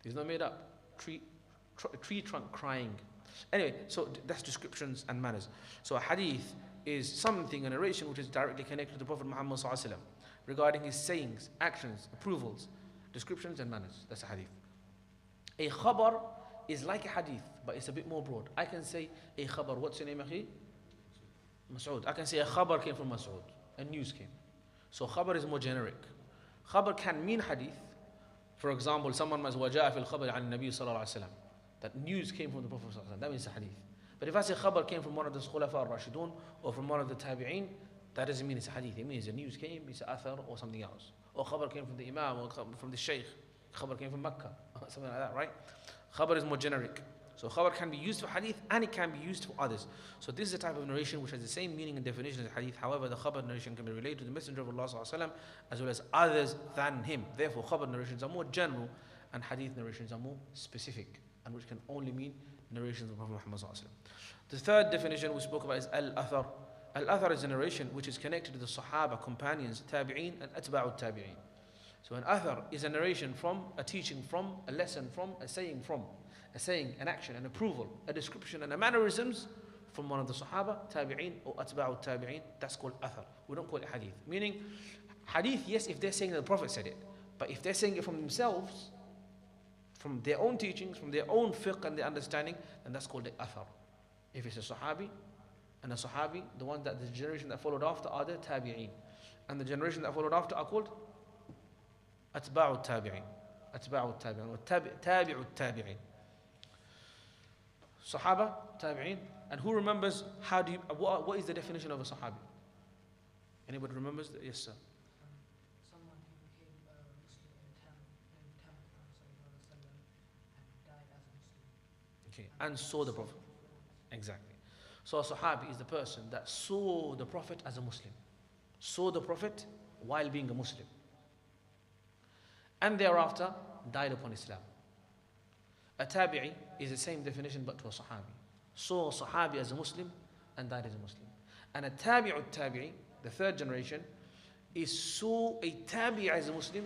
This is not made up. Tree trunk crying. Anyway, so that's descriptions and manners. So a hadith is something, a narration which is directly connected to the Prophet Muhammad ﷺ regarding his sayings, actions, approvals, descriptions and manners. That's a hadith. A khabar is like a hadith, but it's a bit more broad. I can say a khabar. What's your name, akhi? Mas'ud. I can say a khabar came from Mas'ud. A news came. So khabar is more generic. Khabar can mean hadith. For example, someone might say, وَجَاءَ فِي الْخَبَرِ عَنِ النَّبِيِّ صَلَّى اللَّهُ عَلَيْهِ وسلم. That news came from the Prophet sallallahu alaihi wasallam. That means a hadith. But if I say khabar came from one of the khulafa al-Rashidun or from one of the tabi'een, that doesn't mean it's a hadith. It means a news came, it's an athar or something else. Or khabar came from the imam or from the shaykh. Khabar came from Mecca. Something like that, right? Khabar is more generic. So khabar can be used for hadith and it can be used for others. So this is a type of narration which has the same meaning and definition as hadith. However, the khabar narration can be related to the Messenger of Allah sallallahu alaihi wasallam as well as others than him. Therefore, khabar narrations are more general and hadith narrations are more specific, and which can only mean narrations of Prophet Muhammad sallallahu alaihi wasallam. The third definition we spoke about is al-athar. Al-athar is a narration which is connected to the Sahaba, companions, tabi'een, and atba'u tabi'een. So an athar is a narration from, a teaching from, a lesson from, a saying, an action, an approval, a description, and a mannerisms from one of the Sahaba, tabi'een, or atba'u tabi'een. That's called athar. We don't call it hadith. Meaning, hadith, yes, if they're saying that the Prophet said it, but if they're saying it from themselves, from their own teachings, from their own fiqh and their understanding, then that's called the athar. If it's a Sahabi, and a Sahabi, the generation that followed after are the tabi'een. And the generation that followed after are called atba'u tabi'een. Atba'u tabi'een, or tabi'u tabi'een. Sahaba, tabi'een. And who remembers, what is the definition of a Sahabi? Anybody remembers? Yes, sir. Someone who became Muslim in time and died as a Muslim. Okay, and saw the Prophet. Exactly. So a Sahabi is the person that saw the Prophet as a Muslim. Saw the Prophet while being a Muslim. And thereafter died upon Islam. A tabi'i is the same definition but to a Sahabi. Saw a Sahabi as a Muslim and died as a Muslim. And a tabi'u tabi'i, the third generation, is saw a tabi'i as a Muslim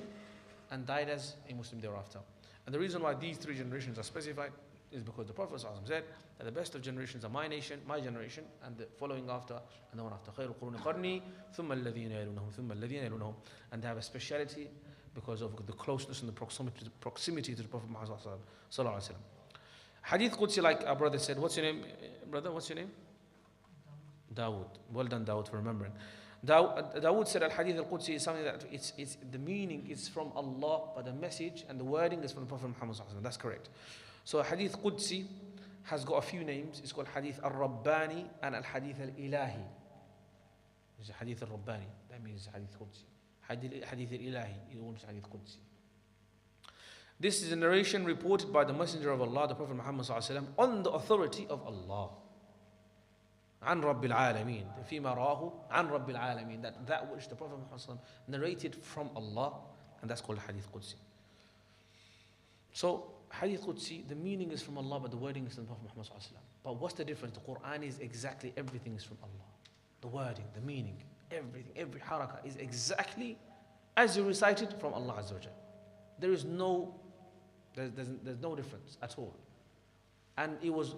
and died as a Muslim thereafter. And the reason why these three generations are specified is because the Prophet ﷺ said that the best of generations are my nation, my generation, and the following after, and the one after. خَيْرُ الْقُرُونِ قَرْنِي ثُمَّ الَّذِينَ يَلُونَهُمْ ثُمَّ الَّذِينَ يَلُونَهُمْ. And they have a speciality because of the closeness and the proximity to the Prophet Muhammad ﷺ. Hadith Qudsi, like our brother said, what's your name, brother? What's your name? Dawood. Well done, Dawood, for remembering. Dawood said Al-Hadith Al-Qudsi is something that it's the meaning is from Allah, but the message and the wording is from the Prophet Muhammad ﷺ. That's correct. So Hadith Qudsi has got a few names. It's called Hadith Al-Rabbani and Al-Hadith Al-Ilahi. It's a Hadith Al-Rabbani. That means Hadith Qudsi. Hadith Al-Ilahi is also Hadith Qudsi. This is a narration reported by the Messenger of Allah, the Prophet Muhammad ﷺ, on the authority of Allah. عن رب العالمين فيما راه عن رب العالمين, that which the Prophet Muhammad narrated from Allah, and that's called Hadith Qudsi. So Hadith Qudsi, the meaning is from Allah, but the wording is from the Prophet Muhammad ﷺ. But what's the difference? The Quran is exactly everything is from Allah. The wording, the meaning, everything, every harakah is exactly as you recited from Allah Azza wa Jal. There is no, there's no difference at all. And it was,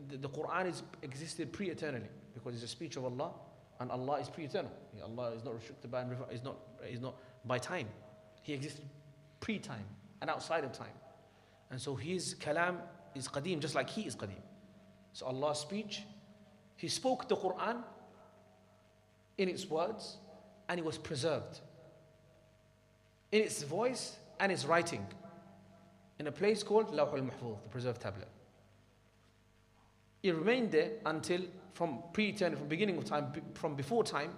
the Quran existed pre-eternally because it's a speech of Allah, and Allah is pre-eternal. Allah is not restricted by, is not by time. He existed pre-time and outside of time. And so his kalam is qadim, just like he is qadim. So Allah's speech, he spoke the Quran in its words, and it was preserved in its voice and its writing in a place called Lawh al-Mahfuz, the preserved tablet. It remained there until from pre-eternity, from beginning of time, from before time,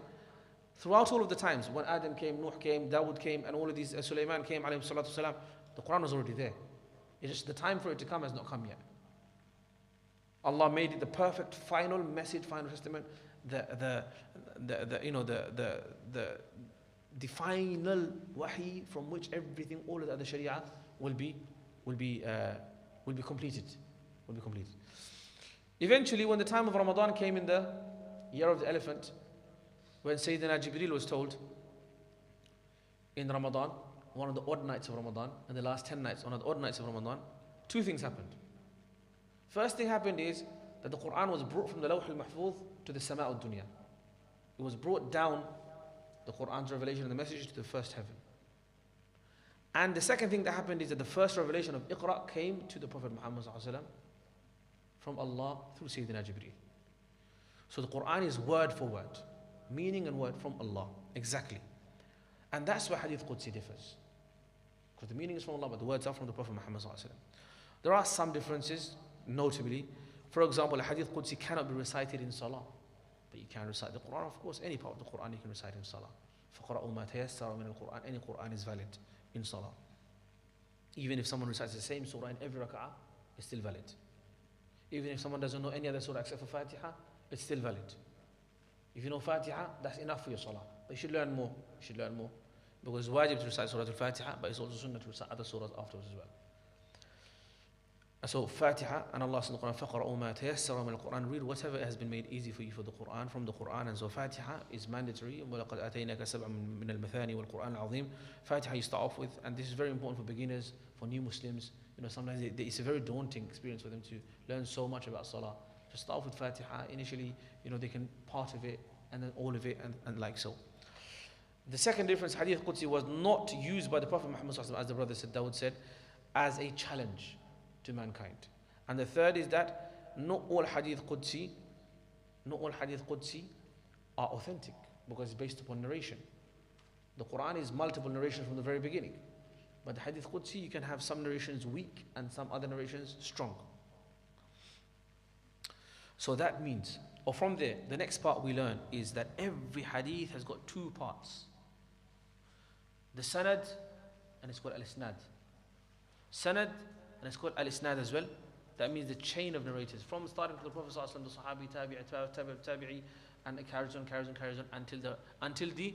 throughout all of the times, when Adam came, Nuh came, Dawood came, and all of these, Sulaiman came, alayhi salatu wasalam, the Quran was already there. It's just the time for it to come has not come yet. Allah made it the perfect final message, final testament, the final wahi from which everything, all of the other sharia will be completed. Will be completed. Eventually, when the time of Ramadan came in the year of the elephant, when Sayyidina Jibreel was told in Ramadan, one of the odd nights of Ramadan, and the last 10 nights, one of the odd nights of Ramadan, two things happened. First thing happened is that the Quran was brought from the Lawh al-Mahfuz to the Sama' al-Dunya. It was brought down, the Quran's revelation and the message, to the first heaven. And the second thing that happened is that the first revelation of Iqra came to the Prophet Muhammad ﷺ from Allah through Sayyidina Jibreel. So the Quran is word for word, meaning and word from Allah, exactly. And that's where Hadith Qudsi differs. Because the meaning is from Allah, but the words are from the Prophet Muhammad ﷺ. There are some differences, notably. For example, a Hadith Qudsi cannot be recited in Salah, but you can recite the Quran. Of course, any part of the Quran you can recite in Salah. فَقْرَأُوا مَا تَيَسَّرَ مِنَ الْقُرْآنِ. Any Quran is valid in Salah. Even if someone recites the same surah in every rak'ah, it's still valid. Even if someone doesn't know any other surah except for Fatiha, it's still valid. If you know Fatiha, that's enough for your Salah. But you should learn more. You should learn more. Because it's wajib to recite Surah Al-Fatiha, but it's also sunnah to recite other surahs afterwards as well. So Fatiha, and Allah says in the Quran, فَقْرَأُوا مَا تَيَسَّرَ مِنَ الْقُرْآنِ. Read whatever has been made easy for you for the Quran, from the Quran. And so Fatiha is mandatory. وَلَقَدْ أَتَيْنَاكَ سَبْعًا مِنَ الْمَثَانِ وَالْقُرْآنِ الْعَظِيمِ. Fatiha you start off with, and this is very important for beginners, for new Muslims. You know, sometimes it's a very daunting experience for them to learn so much about Salah. Just start off with Fatiha. Initially, you know, they can part of it, and then all of it, and like so. The second difference, Hadith Qudsi was not used by the Prophet Muhammad ﷺ, as the brother said, Dawood said, as a challenge to mankind. And the third is that not all Hadith Qudsi are authentic, because it's based upon narration. The Quran is multiple narrations from the very beginning. But the Hadith Qudsi, you can have some narrations weak and some other narrations strong. So that means, or from there, the next part we learn is that every hadith has got two parts. The sanad, and it's called al-isnad. Sanad, and it's called al-isnad as well. That means the chain of narrators, from starting from the Prophet ﷺ, the Sahabi, Tabi'i, and it carries on until the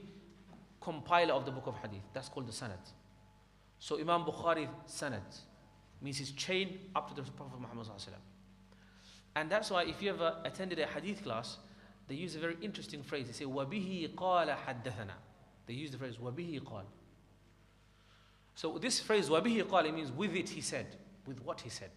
compiler of the book of hadith. That's called the sanad. So Imam Bukhari sanad means his chain up to the Prophet Muhammad ﷺ. And that's why if you ever attended a hadith class, they use a very interesting phrase. They say, وَبِهِ قَالَ حَدَّثَنَا. They use the phrase, وَبِهِ قَالَ. So this phrase, وَبِهِ قَالَ, means with it he said, with what he said.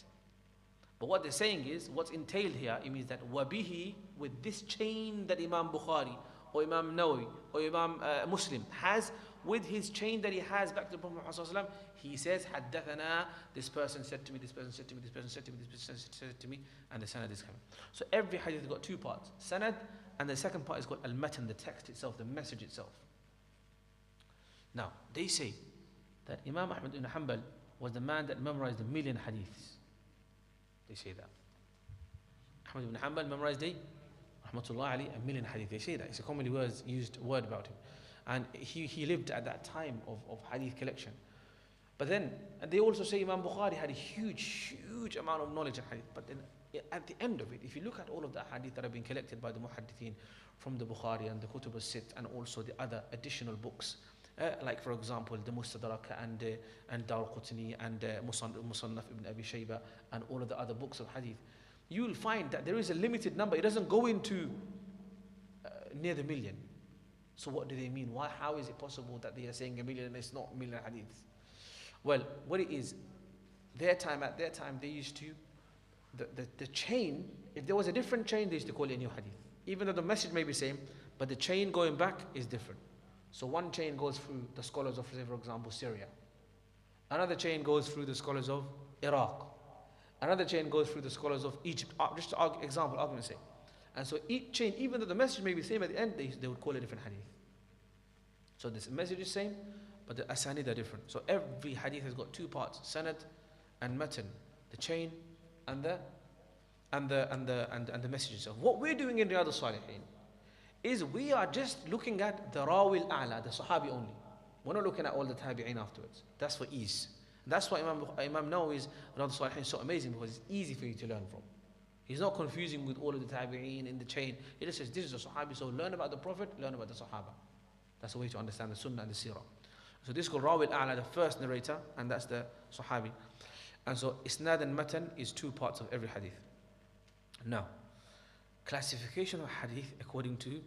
But what they're saying is, what's entailed here, it means that wabihi, with this chain that Imam Bukhari or Imam Nawawi or Imam Muslim has, with his chain that he has back to the Prophet Muhammad, he says, Haddathana, this person said to me, this person said to me, this person said to me, this person said to me, and the sanad is coming. So every hadith has got two parts, sanad, and the second part is called al-matan, the text itself, the message itself. Now, they say that Imam Ahmad ibn Hanbal was the man that memorized 1,000,000 hadiths. They say that. Ahmad ibn Hanbal memorized rahmatullah alayhi, 1,000,000 hadith. They say that. It's a commonly used word about him. And he lived at that time of hadith collection. But then, and they also say Imam Bukhari had a huge amount of knowledge in hadith. But then, at the end of it, if you look at all of the hadith that have been collected by the muhaddithin from the Bukhari and the Kutub al-Sitt and also the other additional books, like for example the Mustalah and Darul and Musannaf ibn Abi Shayba and all of the other books of hadith, you will find that there is a limited number. It doesn't go into near the 1,000,000. So what do they mean? How is it possible that they are saying 1,000,000 and it's not 1,000,000 hadiths? Well, what it is, at their time they used to, the chain, if there was a different chain, they used to call it a new hadith. Even though the message may be same, but the chain going back is different. So one chain goes through the scholars of, say for example, Syria. Another chain goes through the scholars of Iraq. Another chain goes through the scholars of Egypt. Just to argument's sake. And so each chain, even though the message may be same at the end, they would call it a different hadith. So this message is same, but the asanid are different. So every hadith has got two parts, sanad and matan, the chain and the message itself. What we're doing in Riyadus Saliheen is we are just looking at the Rawi al-A'la, the Sahabi only. We're not looking at all the Tabi'een afterwards. That's for ease. That's why Imam Nawawi's Riyadus Saliheen is so amazing, because it's easy for you to learn from. He's not confusing with all of the Tabi'een in the chain. He just says, this is a Sahabi, so learn about the Prophet, learn about the Sahaba. That's the way to understand the Sunnah and the Seerah. So this is called Rawi al-A'la, the first narrator, and that's the Sahabi. And so Isnad and Matan is two parts of every hadith. Now, classification of hadith according to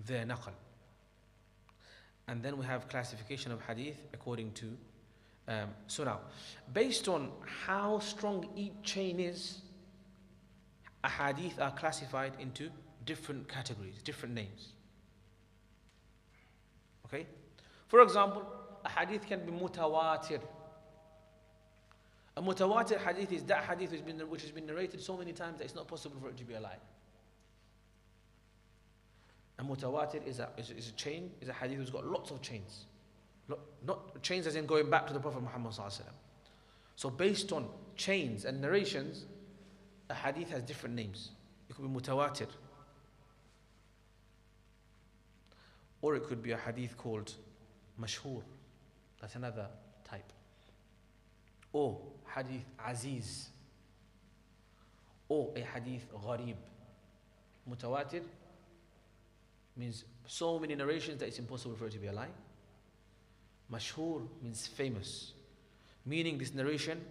their naqal. And then we have classification of hadith according to so now, based on how strong each chain is, a hadith are classified into different categories, different names. Okay? For example, a hadith can be mutawatir. A mutawatir hadith is that hadith which has been narrated so many times that it's not possible for it to be a lie. A mutawatir is a chain, is a hadith who's got lots of chains. Not chains as in going back to the Prophet Muhammad sallallahu alaihi wasallam. So based on chains and narrations, a hadith has different names. It could be mutawatir. Or it could be a hadith called mashhur. That's another type. Or hadith aziz. Or a hadith gharib. Mutawatir means so many narrations that it's impossible for it to be a lie. Mashhur means famous, meaning this narration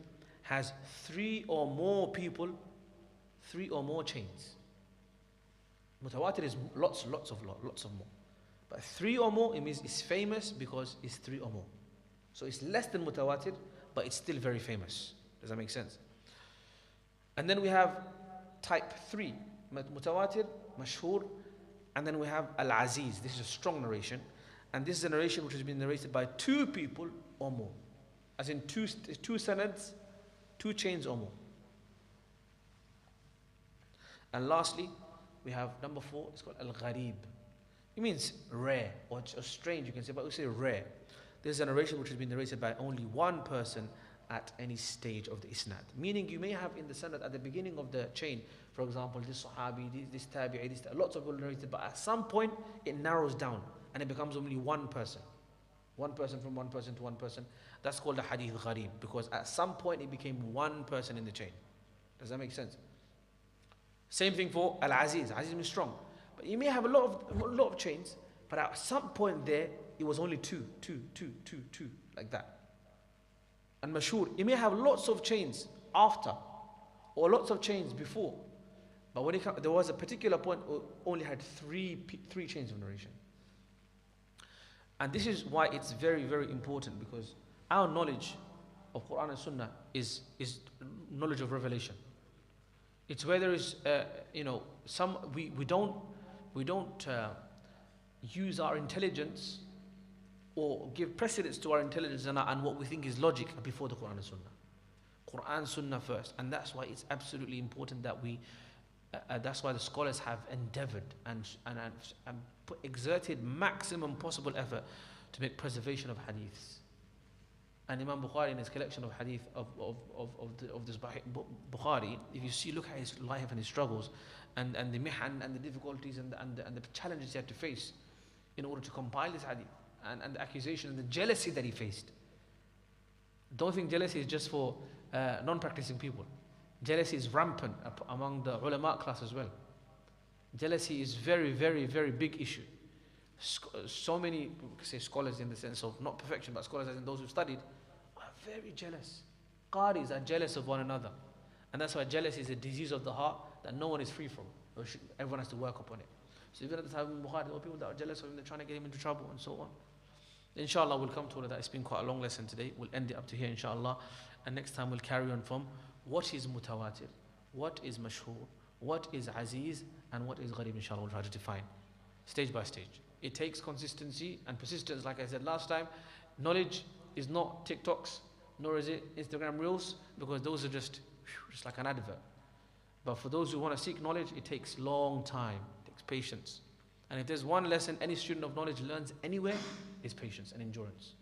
has 3 or more people, 3 or more chains. Mutawatir is lots of more. But 3 or more, it means it's famous because it's 3 or more. So it's less than mutawatir, but it's still very famous. Does that make sense? And then we have type 3, mutawatir, mashhur, and then we have al-aziz. This is a strong narration. And this is a narration which has been narrated by 2 people or more. As in 2 sanads, 2 chains or more. And lastly, we have number 4, it's called al-gharib. It means rare or strange, you can say, but we say rare. This is a narration which has been narrated by only one person at any stage of the isnad. Meaning you may have in the sanad at the beginning of the chain, for example, this sahabi, this tabi'i, lots of people narrated, but at some point it narrows down and it becomes only one person. One person from one person to one person. That's called a hadith gharib, because at some point it became one person in the chain. Does that make sense? Same thing for al-aziz. Aziz means strong. But you may have a lot of chains, but at some point there, it was only two, like that. And mashhur, you may have lots of chains after, or lots of chains before. But when there was a particular point, only had three chains of narration. And this is why it's very, very important, because our knowledge of Quran and Sunnah is knowledge of revelation. It's where there is, we don't use our intelligence or give precedence to our intelligence and what we think is logic before the Quran and Sunnah. Quran, Sunnah first. And that's why it's absolutely important that that's why the scholars have endeavored and exerted maximum possible effort to make preservation of hadiths. And Imam Bukhari, in his collection of hadith of this Bukhari, if you see, look at his life and his struggles and the mihan and the difficulties and the challenges he had to face in order to compile this hadith, and the accusation and the jealousy that he faced. Don't think jealousy is just for non-practicing people. Jealousy is rampant among the ulama class as well. Jealousy is very, very, very big issue. So many, say scholars in the sense of not perfection, but scholars as in those who studied, are very jealous. Qadis are jealous of one another. And that's why jealousy is a disease of the heart that no one is free from. Everyone has to work upon it. So even at the time of Bukhari, there were people that are jealous of him, they're trying to get him into trouble and so on. Inshallah, we'll come to all of that. It's been quite a long lesson today. We'll end it up to here, inshallah. And next time we'll carry on from what is mutawatir, what is mashhur, what is aziz, and what is gharib, inshallah. We'll try to define stage by stage. It takes consistency and persistence, like I said last time. Knowledge is not TikToks, nor is it Instagram Reels, because those are just like an advert. But for those who want to seek knowledge, it takes long time, it takes patience. And if there's one lesson any student of knowledge learns anywhere, it's patience and endurance.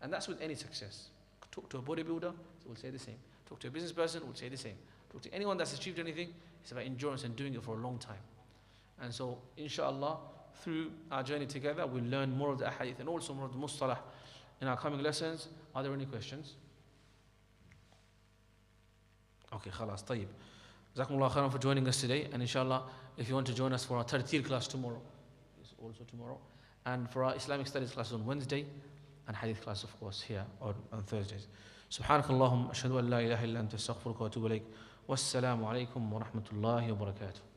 And that's with any success. Talk to a bodybuilder, we'll say the same. Talk to a business person, we'll say the same. Talk to anyone that's achieved anything, it's about endurance and doing it for a long time. And so, inshallah, through our journey together, we'll learn more of the ahadith and also more of the mustalah in our coming lessons. Are there any questions? Okay, khalas, tayyib. Jazakumullah khairan for joining us today. And inshallah, if you want to join us for our tartil class tomorrow, it's also tomorrow. And for our Islamic studies class on Wednesday, and hadith class, of course, here on Thursdays. Subhanakallahum ashhadu an la ilaha illa anta astaghfiruka wa atubu ilayk. Wassalamu alaikum wa rahmatullahi wa barakatuh.